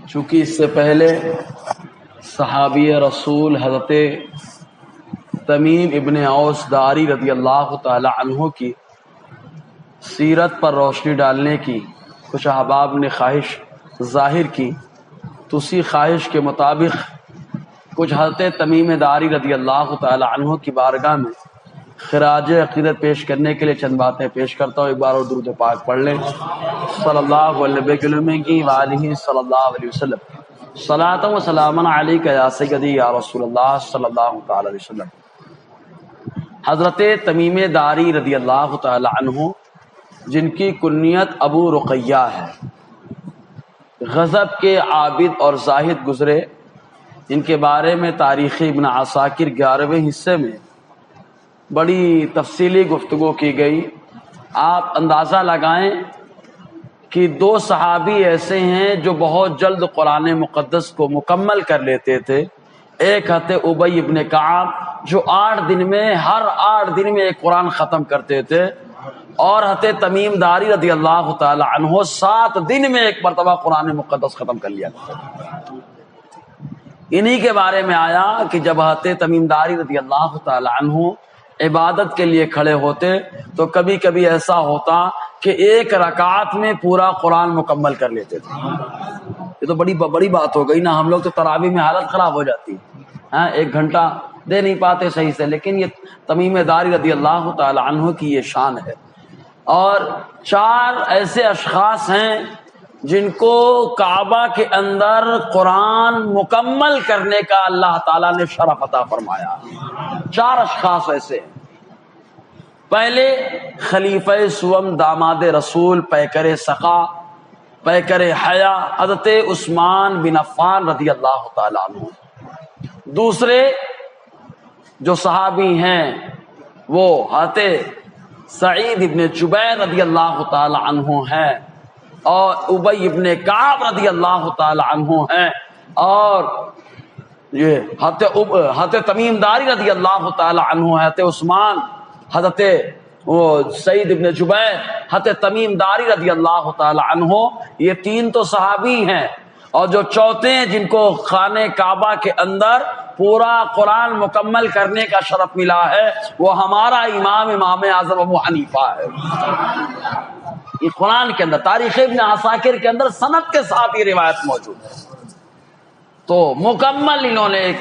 چونکہ اس سے پہلے صحابی رسول حضرت تمیم ابن اوس داری رضی اللہ تعالی عنہ کی سیرت پر روشنی ڈالنے کی کچھ احباب نے خواہش ظاہر کی، تو اسی خواہش کے مطابق کچھ حضرت تمیم داری رضی اللہ تعالی عنہ کی بارگاہ میں خراج عقیدت پیش کرنے کے لیے چند باتیں پیش کرتا ہوں۔ ایک بار اور درود پاک پڑھ لیں، صلی اللہ علیہ وآلہ صلی اللہ علیہ وسلم، صلاۃ و سلام علیک یا سیدی یا رسول اللہ صلی اللہ تعالی علیہ وسلم۔ حضرت تمیم داری رضی اللہ تعالی عنہ، جن کی کنیت ابو رقیہ ہے، غضب کے عابد اور زاہد گزرے، ان کے بارے میں تاریخ ابن عساکر 11ویں حصے میں بڑی تفصیلی گفتگو کی گئی۔ آپ اندازہ لگائیں کہ دو صحابی ایسے ہیں جو بہت جلد قرآن مقدس کو مکمل کر لیتے تھے۔ ایک حضرت ابی ابن کعب جو 8 دن میں ہر 8 دن میں ایک قرآن ختم کرتے تھے، اور حضرت تمیم داری رضی اللہ تعالی عنہ 7 دن میں ایک مرتبہ قرآن مقدس ختم کر لیا کرتے۔ انہی کے بارے میں آیا کہ جب حضرت تمیم داری رضی اللہ تعالی عنہ عبادت کے لیے کھڑے ہوتے تو کبھی کبھی ایسا ہوتا کہ ایک رکعت میں پورا قرآن مکمل کر لیتے تھے۔ یہ تو بڑی بات ہو گئی نا، ہم لوگ تو تراویح میں حالت خراب ہو جاتی ہے، 1 گھنٹہ دے نہیں پاتے صحیح سے، لیکن یہ تمیم داری رضی اللہ تعالی عنہ کی یہ شان ہے۔ اور 4 ایسے اشخاص ہیں جن کو کعبہ کے اندر قرآن مکمل کرنے کا اللہ تعالیٰ نے شرف عطا فرمایا۔ 4 اشخاص ایسے ہیں۔ پہلے خلیفہ سوم داماد رسول پیکر سقا پیکر حیا حضرت عثمان بن عفان رضی اللہ تعالیٰ عنہ۔ دوسرے جو صحابی ہیں وہ حضرت سعید ابن جبیر رضی اللہ تعالی عنہ ہیں، اور ابی ابن کعب رضی اللہ تعالی عنہ ہیں، اور یہ حضرت تمیم داری رضی اللہ تعالی عنہ، حضرت عثمان، حضرت سعید ابن جبیر، حضرت تمیم داری رضی اللہ تعالی عنہ، یہ 3 تو صحابی ہیں، اور جو چوتھے ہیں جن کو خانہ کعبہ کے اندر پورا قرآن مکمل کرنے کا شرف ملا ہے، وہ ہمارا امام اعظم ابو حنیفہ ہے۔ یہ قرآن کے اندر تاریخ ابن عساکر کے اندر سند کے ساتھ یہ روایت موجود ہے۔ تو مکمل انہوں نے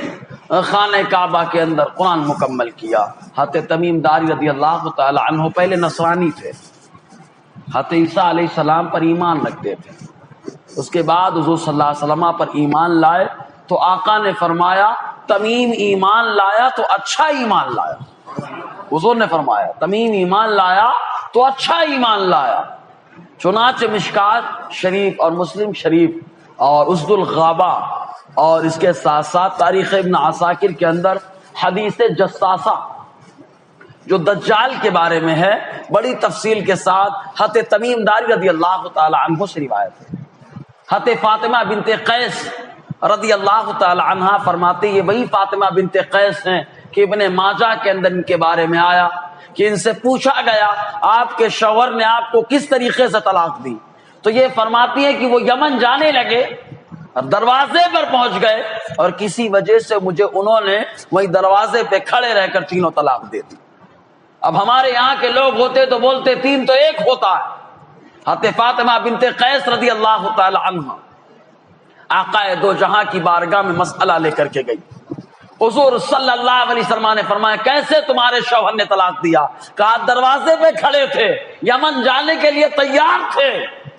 خانہ کعبہ کے اندر قرآن مکمل کیا۔ حضرت تمیم داری رضی اللہ تعالی عنہ پہلے نصرانی تھے، حضرت عیسیٰ علیہ السلام پر ایمان رکھتے تھے۔ اس کے بعد حضور صلی اللہ علیہ وسلم پر ایمان لائے تو آقا نے فرمایا تمیم ایمان لایا تو اچھا ایمان لایا۔ حضور نے فرمایا تمیم ایمان لایا تو اچھا ایمان لایا۔ چنانچہ مشکات شریف اور مسلم شریف اور اسد الغابہ اور اس کے ساتھ ساتھ تاریخ ابن عساکر کے اندر حدیث جساسہ جو دجال کے بارے میں ہے، بڑی تفصیل کے ساتھ حضرت تمیم داری رضی اللہ تعالی عنہ سے روایت ہے۔ حضرت فاطمہ بنت قیس رضی اللہ تعالی عنہ فرماتے یہ وہی فاطمہ بنت قیس ہیں کہ ابن ماجہ کے اندر ان کے بارے میں آیا کہ ان سے پوچھا گیا آپ کے شوہر نے آپ کو کس طریقے سے طلاق دی، تو یہ فرماتی ہے کہ وہ یمن جانے لگے اور دروازے پر پہنچ گئے، اور کسی وجہ سے مجھے انہوں نے وہی دروازے پہ کھڑے رہ کر 3 طلاق دے دی۔ اب ہمارے یہاں کے لوگ ہوتے تو بولتے 3 تو 1 ہوتا ہے۔ حضرت فاطمہ بنت قیس رضی اللہ تعالی عنہ آقا دو جہاں کی بارگاہ میں مسئلہ لے کر کے گئی۔ حضور صلی اللہ علیہ وسلم نے فرمایا کیسے تمہارے شوہر نے طلاق دیا؟ کہا دروازے پہ کھڑے تھے، یمن جانے کے لیے تیار تھے،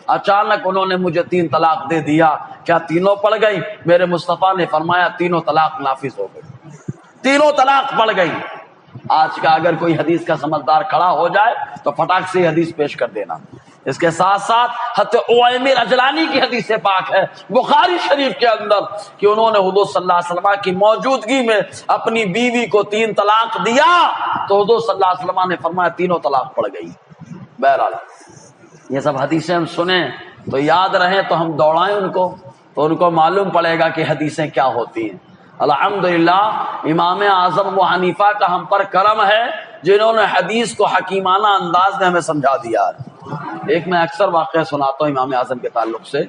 اچانک انہوں نے مجھے 3 طلاق دے دیا۔ کیا تینوں پڑ گئی؟ میرے مصطفیٰ نے فرمایا 3 طلاق نافذ ہو گئی، 3 طلاق پڑ گئی۔ آج کا اگر کوئی حدیث کا سمجھدار کھڑا ہو جائے تو فٹاک سے حدیث پیش کر دینا۔ اس کے ساتھ ساتھ حضرت اویمر اجلانی کی حدیث پاک ہے بخاری شریف کے اندر کہ انہوں نے حضور صلی اللہ علیہ وسلم کی موجودگی میں اپنی بیوی کو 3 طلاق دیا، تو حضور صلی اللہ علیہ وسلم نے فرمایا 3 طلاق پڑ گئی۔ بہرحال یہ سب حدیثیں ہم سنیں تو یاد رہیں، تو ہم دوڑائیں ان کو، تو ان کو معلوم پڑے گا کہ حدیثیں کیا ہوتی ہیں۔ الحمدللہ امام اعظم ابو حنیفہ کا ہم پر کرم ہے جنہوں نے حدیث کو حکیمانہ انداز میں ہمیں سمجھا دیا ہے۔ ایک میں اکثر واقعہ سناتا ہوں امام اعظم کے تعلق سے۔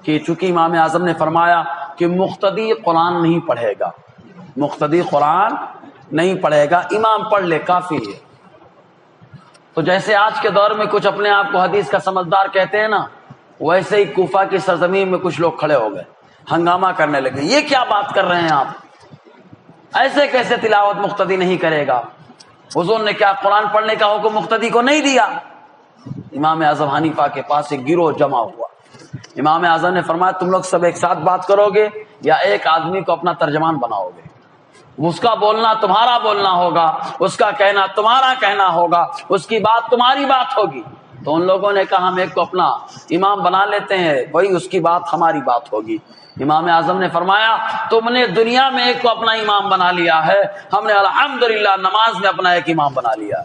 کہ چونکہ امام اعظم نے فرمایا کہ مقتدی قرآن نہیں پڑھے گا، مقتدی قرآن نہیں پڑھے گا، امام پڑھ لے کافی ہے۔ تو جیسے آج کے دور میں کچھ اپنے آپ کو حدیث کا سمجھدار کہتے ہیں نا، ویسے ہی کوفہ کی سرزمین میں کچھ لوگ کھڑے ہو گئے، ہنگامہ کرنے لگے، یہ کیا بات کر رہے ہیں آپ، ایسے کیسے تلاوت مقتدی نہیں کرے گا؟ حضور نے کیا قرآن پڑھنے کا حکم مقتدی کو نہیں دیا؟ امام اعظم حنیفہ کے پاس ایک گروہ جمع ہوا، امام اعظم نے فرمایا تم لوگ سب ایک ساتھ بات کرو گے یا ایک آدمی کو اپنا ترجمان بناؤ گے؟ اس کا بولنا تمہارا بولنا ہوگا، اس کا کہنا تمہارا کہنا ہوگا، اس کی بات تمہاری بات ہوگی۔ تو ان لوگوں نے کہا ہم ایک کو اپنا امام بنا لیتے ہیں، وہی اس کی بات ہماری بات ہوگی۔ امام اعظم نے فرمایا تم نے دنیا میں ایک کو اپنا امام بنا لیا ہے، ہم نے الحمدللہ نماز میں اپنا ایک امام بنا لیا۔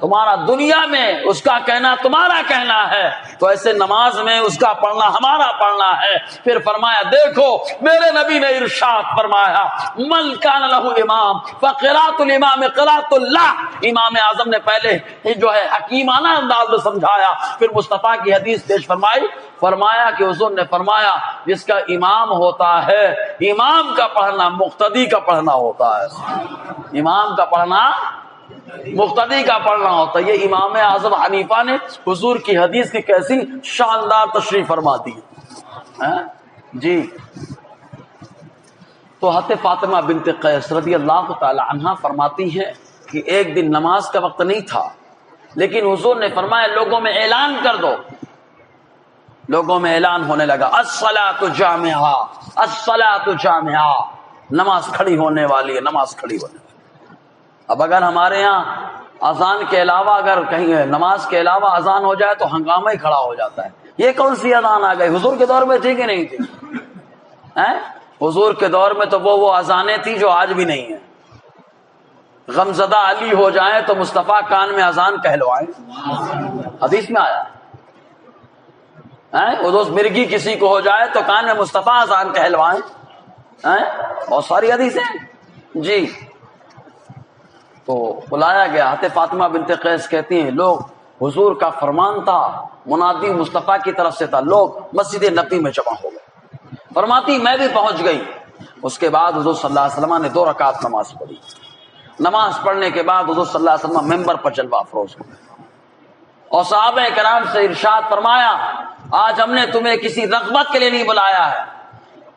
تمہارا دنیا میں اس کا کہنا تمہارا کہنا ہے، تو ایسے نماز میں اس کا پڑھنا ہمارا پڑھنا ہے۔ پھر فرمایا دیکھو میرے نبی نے ارشاد فرمایا من کان لہ امام فقراۃ الامام قراۃ اللہ۔ امام اعظم نے پہلے جو ہے حکیمانہ انداز میں سمجھایا، پھر مصطفیٰ کی حدیث پیش فرمائی، فرمایا کہ حضور نے فرمایا جس کا امام ہوتا ہے، امام کا پڑھنا مقتدی کا پڑھنا ہوتا ہے، امام کا پڑھنا مقتدی کا پڑھنا ہوتا ہے۔ یہ امام اعظم حنیفہ نے حضور کی حدیث کی کیسی شاندار تشریح فرما دی جی۔ تو حضرت فاطمہ بنت قیس رضی اللہ تعالی عنہا فرماتی ہیں کہ ایک دن نماز کا وقت نہیں تھا، لیکن حضور نے فرمایا لوگوں میں اعلان کر دو۔ لوگوں میں اعلان ہونے لگا الصلاۃ جامعہ، الصلاۃ جامعہ، نماز کھڑی ہونے والی ہے، نماز کھڑی ہونے والی۔ اب اگر ہمارے ہاں اذان کے علاوہ اگر کہیں نماز کے علاوہ اذان ہو جائے تو ہنگامہ ہی کھڑا ہو جاتا ہے، یہ کون سی اذان آ گئی؟ حضور کے دور میں تھی کہ نہیں تھی؟ حضور کے دور میں تو وہ اذانیں تھی جو آج بھی نہیں ہیں۔ غمزدہ علی ہو جائیں تو مصطفیٰ کان میں اذان کہلوائیں، حدیث میں آیا وہ دوست مرگی کسی کو ہو جائے تو کان میں مصطفیٰ اذان کہلوائیں، بہت ساری حدیثیں جی۔ تو بلایا گیا، حضرت فاطمہ بنت قیس کہتی ہیں لوگ حضور کا فرمان تھا، منادی مصطفیٰ کی طرف سے تھا، لوگ مسجد نبی میں جمع ہو گئے۔ فرماتی میں بھی پہنچ گئی۔ اس کے بعد حضور صلی اللہ علیہ وسلم نے 2 رکعت نماز پڑھی۔ نماز پڑھنے کے بعد حضور صلی اللہ علیہ وسلم ممبر پر جلوہ افروز ہو گئے اور صحابہ کرام سے ارشاد فرمایا آج ہم نے تمہیں کسی رغبت کے لیے نہیں بلایا ہے،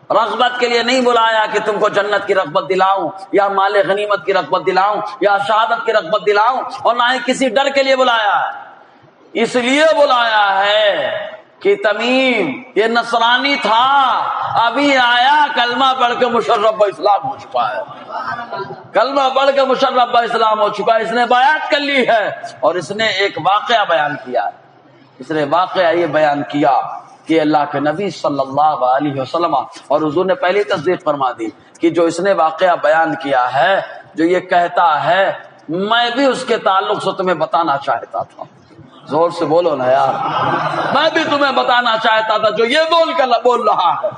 رغبت کے لیے نہیں بلایا کہ تم کو جنت کی رغبت دلاؤں یا مال غنیمت کی رغبت دلاؤں یا شہادت کی رغبت دلاؤں، اور نہ ہی کسی ڈر کے لیے بلایا ہے، اس لیے بلایا ہے کہ تمیم یہ نصرانی تھا، ابھی آیا کلمہ پڑھ کے مشرف اسلام ہو چکا ہے، کلمہ پڑھ کے مشرف اسلام ہو چکا ہے، اس نے بیعت کر لی ہے، اور اس نے ایک واقعہ بیان کیا ہے، اس نے واقعہ یہ بیان کیا کہ اللہ کے نبی صلی اللہ علیہ وسلم اور حضور نے پہلی تصدیق فرما دی کہ جو اس نے واقعہ بیان کیا ہے، جو یہ کہتا ہے میں بھی اس کے تعلق سے تمہیں بتانا چاہتا تھا، زور سے بولو نا یار، میں بھی تمہیں بتانا چاہتا تھا جو یہ بول رہا ہے۔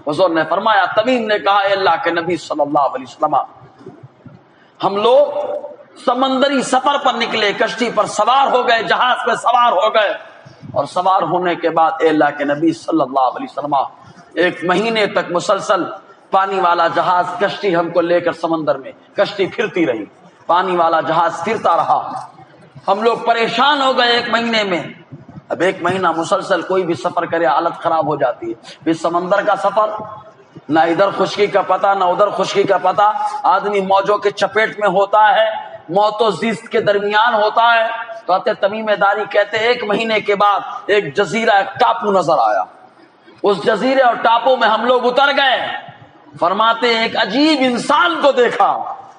حضور نے فرمایا، تمیم نے کہا اے اللہ کے نبی صلی اللہ علیہ وسلم ہم لوگ سمندری سفر پر نکلے، کشتی پر سوار ہو گئے، جہاز پہ سوار ہو گئے، اور سوار ہونے کے بعد اے اللہ کے نبی صلی اللہ علیہ وسلم 1 مہینے تک مسلسل پانی والا جہاز کشتی ہم کو لے کر سمندر میں کشتی پھرتی رہی، پانی والا جہاز پھرتا رہا، ہم لوگ پریشان ہو گئے 1 مہینے میں۔ اب 1 مہینہ مسلسل کوئی بھی سفر کرے حالت خراب ہو جاتی ہے، پھر سمندر کا سفر، نہ ادھر خشکی کا پتہ نہ ادھر خشکی کا پتہ، آدمی موجوں کے چپیٹ میں ہوتا ہے، موت و زیست کے درمیان ہوتا ہے۔ تو حضرت تمیم داری کہتے 1 مہینے کے بعد ایک جزیرہ، ایک ٹاپو نظر آیا، اس جزیرے اور ٹاپو میں ہم لوگ اتر گئے۔ فرماتے ایک عجیب انسان کو دیکھا،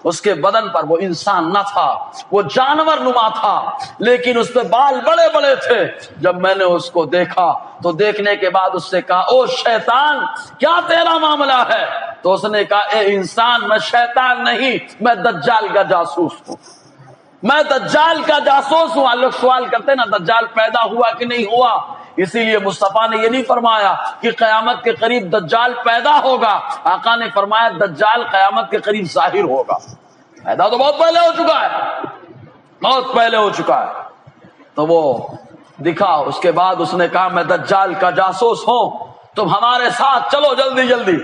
اس کے بدن پر وہ انسان نہ تھا، وہ جانور نما تھا، لیکن اس پہ بال بڑے بڑے تھے۔ جب میں نے اس کو دیکھا تو دیکھنے کے بعد اس سے کہا او شیطان کیا تیرا معاملہ ہے؟ تو اس نے کہا اے انسان میں شیطان نہیں، میں دجال کا جاسوس ہوں، میں دجال کا جاسوس ہوں۔ لوگ سوال کرتے ہیں نا دجال پیدا ہوا کہ نہیں ہوا، اسی لیے مصطفیٰ نے یہ نہیں فرمایا کہ قیامت کے قریب دجال پیدا ہوگا، آقا نے فرمایا دجال قیامت کے قریب ظاہر ہوگا، پیدا تو بہت پہلے ہو چکا ہے، بہت پہلے ہو چکا ہے۔ تو وہ دکھا، اس کے بعد اس نے کہا میں دجال کا جاسوس ہوں، تم ہمارے ساتھ چلو جلدی جلدی۔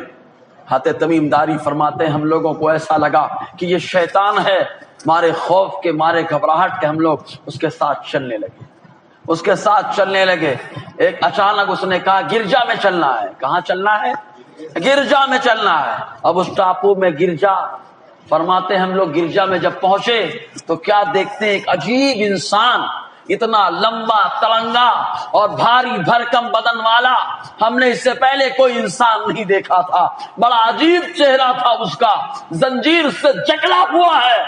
حضرت تمیم داری فرماتے ہیں ہم لوگوں کو ایسا لگا کہ یہ شیطان ہے، مارے خوف کے مارے گھبراہٹ کے ہم لوگ اس کے ساتھ چلنے لگے، اس کے ساتھ چلنے لگے۔ ایک اچانک اس نے کہا گرجا میں چلنا ہے۔ کہاں چلنا ہے؟ گرجا میں چلنا ہے۔ اب اس ٹاپو میں گرجا، فرماتے ہم لوگ گرجا میں جب پہنچے تو کیا دیکھتے ہیں، ایک عجیب انسان، اتنا لمبا ترنگا اور بھاری بھرکم بدن والا، ہم نے اس سے پہلے کوئی انسان نہیں دیکھا تھا۔ بڑا عجیب چہرہ تھا اس کا، زنجیر سے جکڑا ہوا ہے۔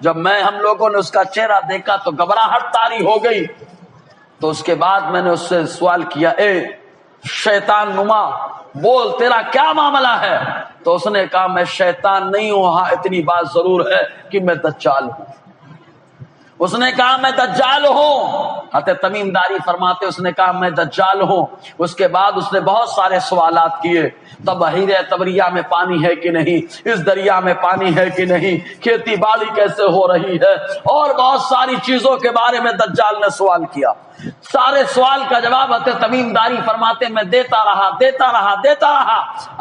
جب ہم لوگوں نے اس کا چہرہ دیکھا تو گھبراہٹ طاری ہو گئی۔ تو اس کے بعد میں نے اس سے سوال کیا، اے شیطان نما، بول تیرا کیا معاملہ ہے؟ تو اس نے کہا میں شیطان نہیں ہوں، ہاں اتنی بات ضرور ہے کہ میں دجال ہوں۔ اس نے کہا میں دجال ہوں۔ حضرت تمیم داری فرماتے اس نے کہا میں دجال ہوں۔ اس کے بعد اس نے بہت سارے سوالات کیے، تب بحیرہ تبریہ میں پانی ہے کہ نہیں، اس دریا میں پانی ہے کہ نہیں، کھیتی باڑی کیسے ہو رہی ہے، اور بہت ساری چیزوں کے بارے میں دجال نے سوال کیا۔ سارے سوال کا جواب حضرت تمیم داری فرماتے میں دیتا رہا۔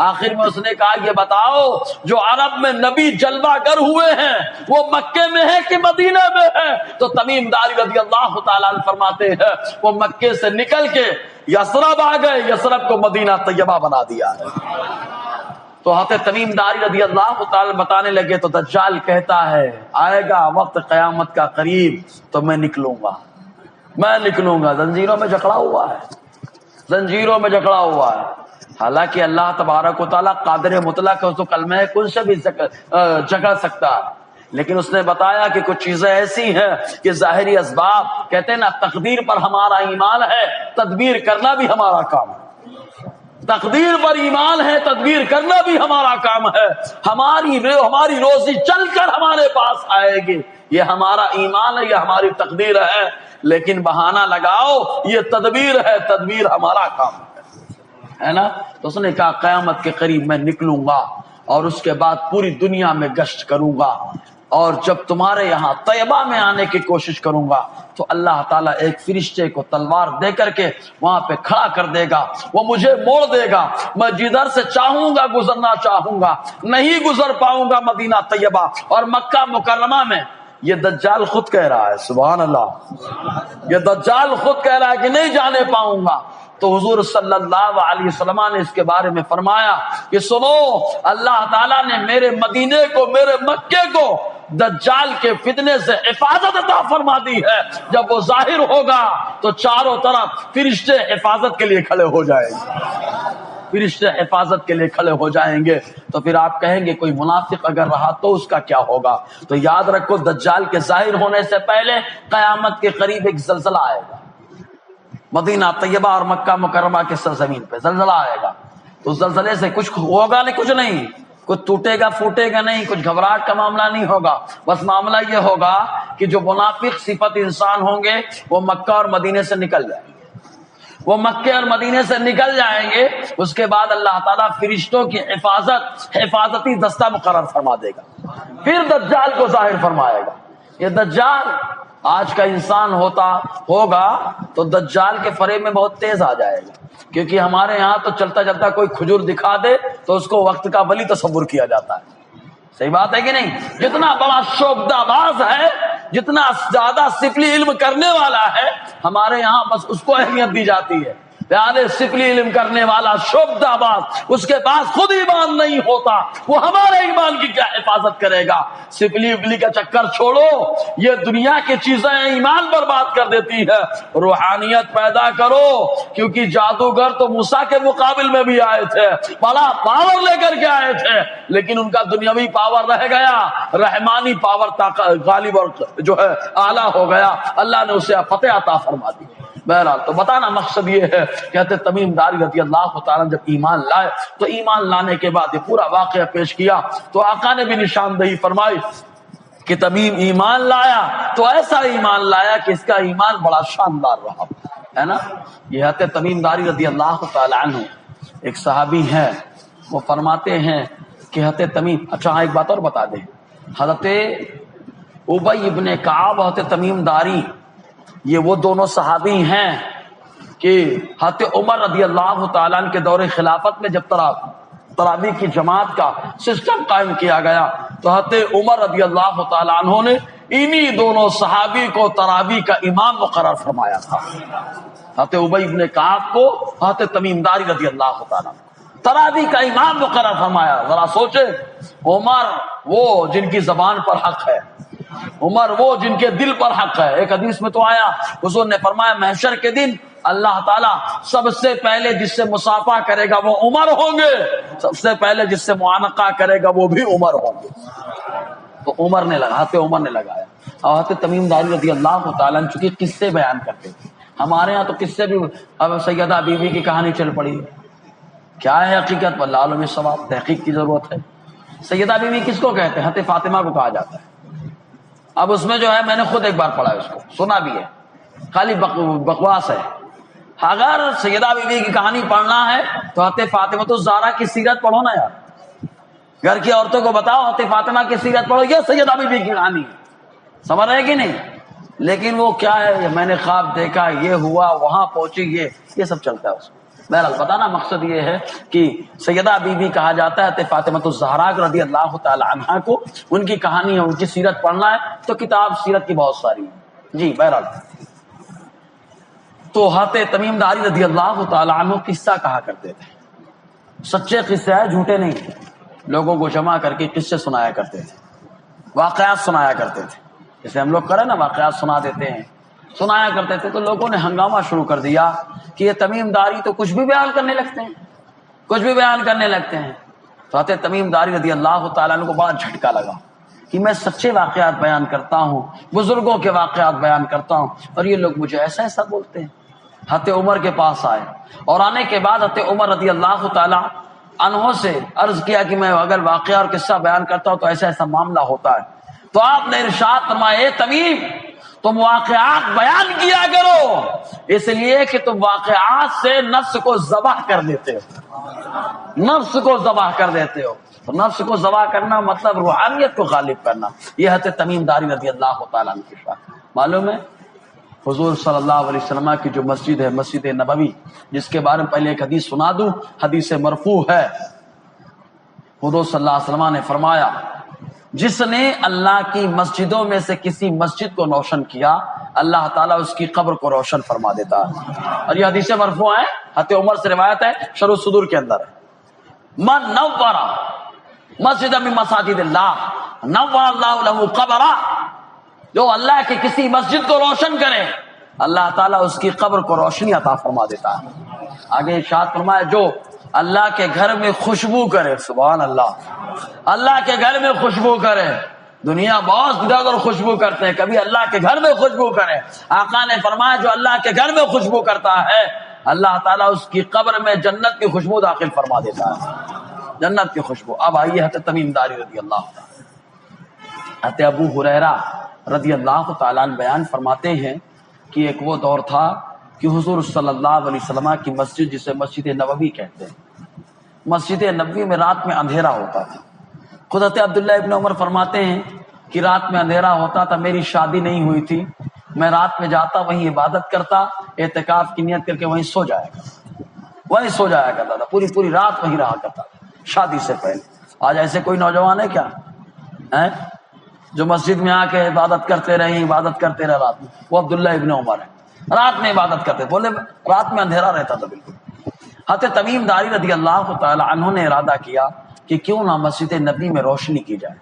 آخر میں اس نے کہا یہ بتاؤ جو عرب میں نبی جلوہ گر ہوئے ہیں وہ مکے میں ہے کہ مدینہ میں ہے؟ تو تمیم داری رضی اللہ تعالیٰ عنہ فرماتے ہیں وہ مکے سے نکل کے یثرب آ گئے، یثرب کو مدینہ طیبہ بنا دیا ہے۔ تو حضرت تمیم داری رضی اللہ تعالیٰ بتانے لگے تو دجال کہتا ہے آئے گا وقت قیامت کا قریب تو میں نکلوں گا۔ زنجیروں میں جکڑا ہوا ہے، حالانکہ اللہ تبارک و تعالیٰ قادر مطلق ہے، اس کو کلمہ کن سے بھی جکڑ سکتا ہے، لیکن اس نے بتایا کہ کچھ چیزیں ایسی ہیں کہ ظاہری اسباب، کہتے ہیں نا تقدیر پر ہمارا ایمان ہے، تدبیر کرنا بھی ہمارا کام ہے۔ تقدیر پر ایمان ہے، تدبیر کرنا بھی ہمارا کام ہے۔ ہماری روزی چل کر ہمارے پاس آئے گی، یہ ہمارا ایمان ہے، یہ ہماری تقدیر ہے، لیکن بہانہ لگاؤ یہ تدبیر ہے، تدبیر ہمارا کام ہے نا۔ تو اس نے کہا قیامت کے قریب میں نکلوں گا اور اس کے بعد پوری دنیا میں گشت کروں گا، اور جب تمہارے یہاں طیبہ میں آنے کی کوشش کروں گا تو اللہ تعالیٰ ایک فرشتے کو تلوار دے کر کے وہاں پہ کھڑا کر دے گا، وہ مجھے موڑ دے گا، میں جدھر سے چاہوں گا گزرنا چاہوں گا نہیں گزر پاؤں گا مدینہ طیبہ اور مکہ مکرمہ میں۔ یہ دجال خود کہہ رہا ہے، سبحان اللہ، یہ دجال خود کہہ رہا ہے کہ نہیں جانے پاؤں گا۔ تو حضور صلی اللہ علیہ وسلم نے اس کے بارے میں فرمایا کہ سنو، اللہ تعالیٰ نے میرے مدینے کو، میرے مکے کو دجال کے فتنے سے حفاظت عطا فرما دی ہے۔ جب وہ ظاہر ہوگا تو چاروں طرف فرشتے حفاظت کے لیے کھڑے ہو جائیں گے، تو پھر آپ کہیں گے کوئی منافق اگر رہا تو اس کا کیا ہوگا؟ تو یاد رکھو دجال کے ظاہر ہونے سے پہلے قیامت کے قریب ایک زلزلہ آئے گا، مدینہ طیبہ اور مکہ مکرمہ کے سرزمین پہ زلزلہ آئے گا۔ تو زلزلے سے کچھ ہوگا نہیں، کچھ نہیں، کچھ ٹوٹے گا پھوٹے گا نہیں، کچھ گھبراہٹ کا معاملہ نہیں ہوگا، بس معاملہ یہ ہوگا کہ جو منافق صفت انسان ہوں گے وہ مکہ اور مدینے سے نکل جائیں گے، اس کے بعد اللہ تعالیٰ فرشتوں کی حفاظتی دستہ مقرر فرما دے گا، پھر دجال کو ظاہر فرمائے گا۔ یہ دجال آج کا انسان ہوگا تو دجال کے فریب میں بہت تیز آ جائے گا، کیونکہ ہمارے یہاں تو چلتا چلتا کوئی کھجور دکھا دے تو اس کو وقت کا ولی تصور کیا جاتا ہے۔ صحیح بات ہے کہ نہیں؟ جتنا بڑا شعبدہ باز ہے، جتنا زیادہ سفلی علم کرنے والا ہے، ہمارے یہاں بس اس کو اہمیت دی جاتی ہے۔ پیارے سفلی علم کرنے والا شعبدہ باز، اس کے پاس خود ایمان نہیں ہوتا، وہ ہمارے ایمان کی کیا حفاظت کرے گا؟ سفلی ابلی کا چکر چھوڑو، یہ دنیا کی چیزیں ایمان برباد کر دیتی ہے۔ روحانیت پیدا کرو، کیونکہ جادوگر تو موسیٰ کے مقابل میں بھی آئے تھے، بڑا پاور لے کر کے آئے تھے، لیکن ان کا دنیاوی پاور رہ گیا، رحمانی پاور غالب اور جو ہے اعلیٰ ہو گیا، اللہ نے اسے فتح عطا فرما دی۔ بہرحال تو بتانا مقصد یہ ہے، کہتے تمیم داری رضی اللہ تعالیٰ جب ایمان لائے تو ایمان لانے کے بعد یہ پورا واقعہ پیش کیا تو آقا نے بھی نشاندہی فرمائی کہ تمیم ایمان لایا تو ایسا ایمان لایا کہ اس کا ایمان بڑا شاندار رہا، ہے نا۔ یہ حضرت تمیم داری رضی اللہ تعالیٰ عنہ ایک صحابی ہیں، وہ فرماتے ہیں کہ حضرت تمیم، اچھا ایک بات اور بتا دیں، حضرت ابی ابن کعب اور حضرت تمیم داری یہ وہ دونوں صحابی ہیں کہ حضرت عمر رضی اللہ تعالیٰ عنہ کے دور خلافت میں جب تراویح کی جماعت کا سسٹم قائم کیا گیا تو حضرت عمر رضی اللہ تعالیٰ عنہ نے انہی دونوں صحابی کو تراویح کا امام مقرر فرمایا تھا. حضرت ابی بن کعب کو حضرت تمیم داری رضی اللہ تعالیٰ عنہ تراویح کا امام مقرر فرمایا. ذرا سوچے، عمر وہ جن کی زبان پر حق ہے، عمر وہ جن کے دل پر حق ہے. ایک حدیث میں تو آیا، حضور نے فرمایا محشر کے دن اللہ تعالیٰ سب سے پہلے جس سے مصافحہ کرے گا وہ عمر ہوں گے، سب سے پہلے جس سے معانقہ کرے گا وہ بھی عمر ہوں گے. تو عمر نے لگاتے، عمر نے لگایا. اور حضرت تمیم داری رضی اللہ تعالیٰ عنہ چونکہ قصے بیان کرتے تھے، ہمارے ہاں تو قصے بھی، اب سیدہ بیوی کی کہانی چل پڑی ہے. کیا ہے حقیقت؟ واللہ عالم الصواب، تحقیق کی ضرورت ہے. سیدہ بیوی کس کو کہتے ہیں؟ حضرت فاطمہ کو کہا جاتا ہے. اب اس میں جو ہے، میں نے خود ایک بار پڑھا ہے، اس کو سنا بھی ہے، خالی بکواس ہے. اگر سیدہ بیوی کی کہانی پڑھنا ہے تو حضرت فاطمہ تو زہرا کی سیرت پڑھو نا یار. گھر کی عورتوں کو بتاؤ حضرت فاطمہ کی سیرت پڑھو، یہ سیدہ بیوی کی کہانی ہے. سمجھ رہے کہ نہیں؟ لیکن وہ کیا ہے، میں نے خواب دیکھا، یہ ہوا، وہاں پہنچی، یہ سب چلتا ہے اس میں. بہرحال بتانا مقصد یہ ہے کہ سیدہ بیوی کہا جاتا ہے حضرت فاطمہ الزہرا رضی اللہ تعالی عنہا کو. ان کی کہانی ہے، ان کی سیرت پڑھنا ہے تو کتاب سیرت کی بہت ساری ہے. جی بہرحال تو حضرت تمیم داری رضی اللہ تعالی عنہ قصہ کہا کرتے تھے. سچے قصے ہیں، جھوٹے نہیں. لوگوں کو جمع کر کے قصے سنایا کرتے تھے، واقعات سنایا کرتے تھے. جیسے ہم لوگ کریں نا، واقعات سنا دیتے ہیں، سنایا کرتے تھے. تو لوگوں نے ہنگامہ شروع کر دیا کہ یہ تمیم داری تو کچھ بھی بیان کرنے لگتے ہیں، کچھ بھی بیان کرنے لگتے ہیں. تو حضرت تمیم داری رضی اللہ تعالیٰ عنہ کو بڑا جھٹکا لگا کہ میں سچے واقعات بیان کرتا ہوں، بزرگوں کے واقعات بیان کرتا ہوں، اور یہ لوگ مجھے ایسا ایسا بولتے ہیں. حضرت عمر کے پاس آئے، اور آنے کے بعد حضرت عمر رضی اللہ تعالیٰ عنہ سے عرض کیا کہ میں اگر واقعہ اور قصہ بیان کرتا ہوں تو ایسا ایسا معاملہ ہوتا ہے. تو آپ نے ارشاد فرمایا، اے تمیم تم واقعات بیان کیا کرو، اس لیے کہ تم واقعات سے نفس کو ذبح کر دیتے ہو، نفس کو ذبح کر دیتے ہو. تو نفس کو ذبح کرنا مطلب روحانیت کو غالب کرنا. یہ حضرت تمیم داری رضی اللہ تعالیٰ عنہ کی شان. معلوم ہے حضور صلی اللہ علیہ وسلم کی جو مسجد ہے، مسجد نبوی، جس کے بارے میں پہلے ایک حدیث سنا دوں. حدیث مرفوع ہے، حضور صلی اللہ علیہ وسلم نے فرمایا، جس نے اللہ کی مسجدوں میں سے کسی مسجد کو روشن کیا، اللہ تعالیٰ اس کی قبر کو روشن فرما دیتا ہے. اور یہ حدیث مرفوع ہے، حضرت عمر سے روایت ہے، شرح الصدور کے اندر ہے. من نور مسجد من مساجد اللہ نور اللہ لہ قبرہ، جو اللہ کی کسی مسجد کو روشن کرے اللہ تعالیٰ اس کی قبر کو روشنی عطا فرما دیتا ہے. آگے ارشاد فرمایا، جو اللہ کے گھر میں خوشبو کرے، سبحان اللہ، اللہ کے گھر میں خوشبو کرے. دنیا بہت زیادہ خوشبو کرتے ہیں، کبھی اللہ کے گھر میں خوشبو کرے. آقا نے فرمایا جو اللہ کے گھر میں خوشبو کرتا ہے اللہ تعالیٰ اس کی قبر میں جنت کی خوشبو داخل فرما دیتا ہے، جنت کی خوشبو. اب آئیے حضرت تمیم داری رضی اللہ تعالیٰ. حضرت ابو ہریرہ رضی اللہ تعالیٰ عنہ بیان فرماتے ہیں کہ ایک وہ دور تھا کہ حضور صلی اللہ علیہ وسلم کی مسجد، جسے مسجد نبوی کہتے ہیں، مسجد نبوی میں رات میں اندھیرا ہوتا تھا. خود حضرت عبداللہ ابن عمر فرماتے ہیں کہ رات میں اندھیرا ہوتا تھا، میری شادی نہیں ہوئی تھی، میں رات میں جاتا وہیں عبادت کرتا، اعتکاف کی نیت کر کے وہیں سو جایا کرتا، وہیں سو جایا کرتا تھا، پوری رات وہیں رہا کرتا تھا شادی سے پہلے. آج ایسے کوئی نوجوان ہے کیا جو مسجد میں آ کے عبادت کرتے رہے رات میں؟ وہ عبداللہ ابن عمر ہے، رات میں عبادت کرتے، بولے رات میں اندھیرا رہتا تھا بالکل. حضرت تمیم داری رضی اللہ تعالی عنہ نے ارادہ کیا کہ کیوں نہ مسجد نبی میں روشنی کی جائے.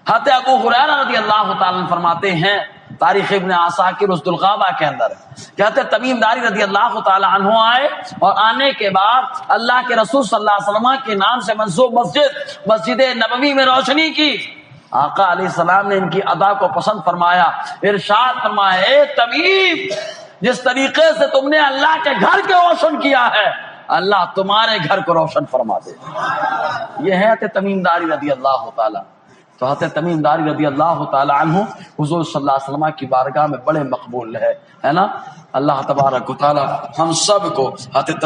حضرت ابو ہریرہ رضی اللہ تعالی عنہ فرماتے ہیں، تاریخ ابن عساکر اسد الغابہ کے اندر کہ حضرت تمیم داری رضی اللہ تعالی عنہ آئے، اور آنے کے بعد اللہ کے رسول صلی اللہ علیہ وسلم کے نام سے منسوب مسجد نبوی میں روشنی کی. آقا علیہ السلام نے ان کی ادا کو پسند فرمایا، ارشاد فرمایا، اے تمیم جس طریقے سے تم نے اللہ کے گھر کو روشن کیا ہے اللہ تمہارے گھر کو روشن فرما دے. یہ ہے حضرت تمیم داری رضی اللہ تعالی. تو حضرت تمیم داری رضی اللہ تعالی عنہ حضور صلی اللہ علیہ وسلم کی بارگاہ میں بڑے مقبول ہے نا. اللہ تبارک و تعالی ہم سب کو حضرت